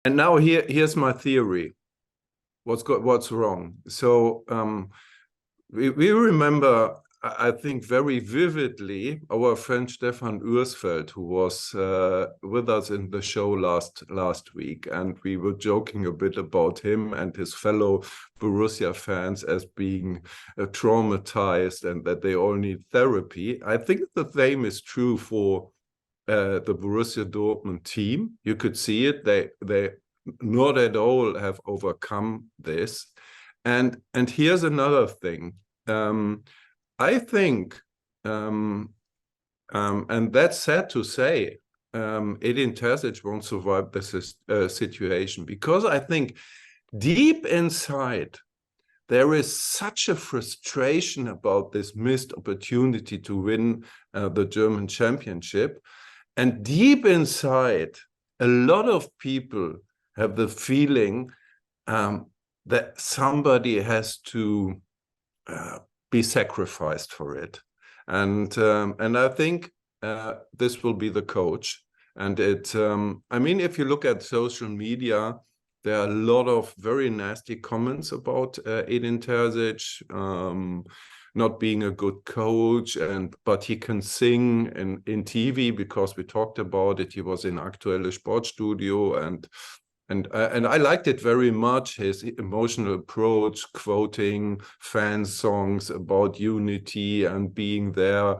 And now here's my theory. What's wrong? So we remember, I think, very vividly our friend Stefan Ursfeld, who was with us in the show last week, and we were joking a bit about him and his fellow Borussia fans as being traumatized and that they all need therapy. I think the same is true for the Borussia Dortmund team. You could see it. They not at all have overcome this. And here's another thing. I think, and that's sad to say, Edin Terzic won't survive this situation, because I think deep inside there is such a frustration about this missed opportunity to win the German championship. And deep inside, a lot of people have the feeling that somebody has to be sacrificed for it. And I think this will be the coach. And I mean, if you look at social media, there are a lot of very nasty comments about Edin Terzic not being a good coach, but he can sing in TV, because we talked about it. He was in Aktuelle Sportstudio, and I liked it very much, his emotional approach, quoting fan songs about unity and being there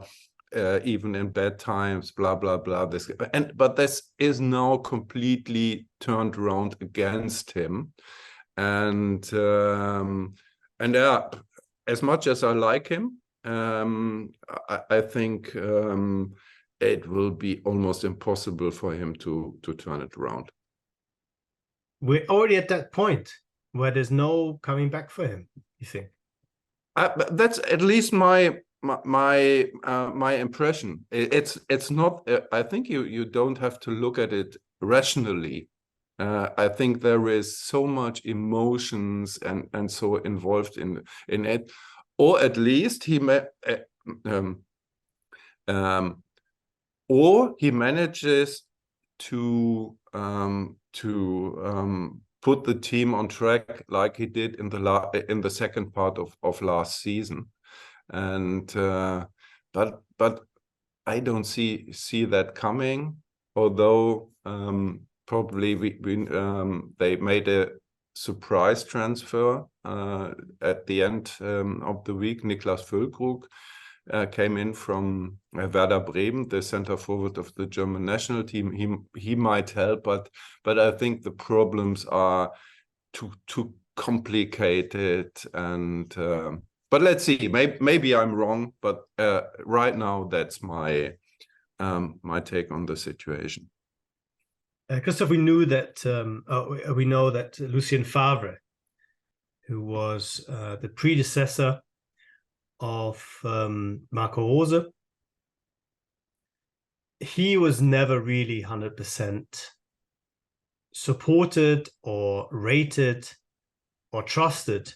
even in bad times, blah, blah, blah. But this is now completely turned around against him. And as much as I like him, I think it will be almost impossible for him to turn it around. We're already at that point where there's no coming back for him, you think? That's at least my impression. It's not. I think you don't have to look at it rationally. I think there is so much emotions and so involved in it, or at least or he manages to put the team on track like he did in the second part of last season. And but I don't see that coming, although probably they made a surprise transfer at the end of the week. Niklas Füllkrug came in from Werder Bremen, the center forward of the German national team. He might help, but I think the problems are too complicated. And but let's see. Maybe I'm wrong, but right now that's my take on the situation. Christoph, we know that Lucien Favre, who was the predecessor of Marco Rose, he was never really 100% supported or rated or trusted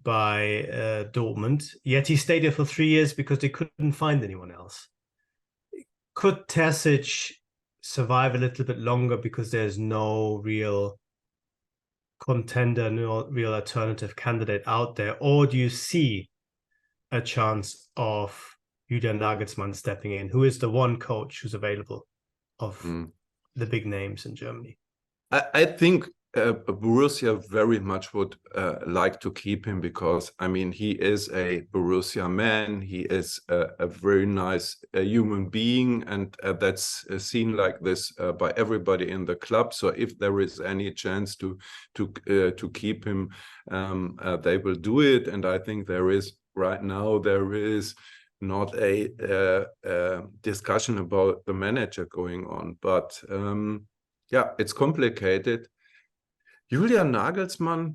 by Dortmund, yet he stayed there for 3 years because they couldn't find anyone else. Could Terzic survive a little bit longer because there's no real contender, no real alternative candidate out there? Or do you see a chance of Julian Nagelsmann stepping in, who is the one coach who's available of the big names in Germany? I think Borussia very much would like to keep him, because, I mean, he is a Borussia man. He is a very nice human being, and that's seen like this by everybody in the club. So if there is any chance to keep him, they will do it. And I think right now there is not a discussion about the manager going on, but yeah, it's complicated. Julian Nagelsmann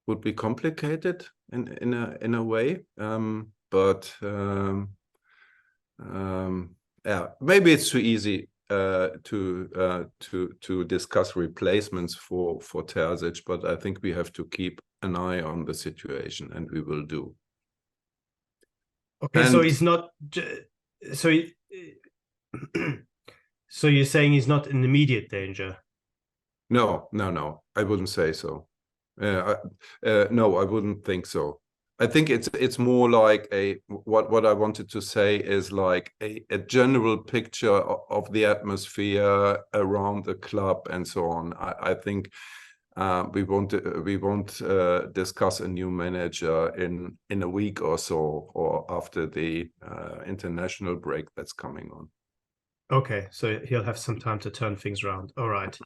would be complicated in a way, but yeah, maybe it's too easy to discuss replacements for Terzic, but I think we have to keep an eye on the situation, and we will do. Okay, so he's not. So, so you're saying he's not in immediate danger? No, I wouldn't say so. No, I wouldn't think so. I think it's more like what I wanted to say is like a general picture of the atmosphere around the club and so on. I think we won't discuss a new manager in a week or so, or after the international break that's coming on. Okay, so he'll have some time to turn things around. All right.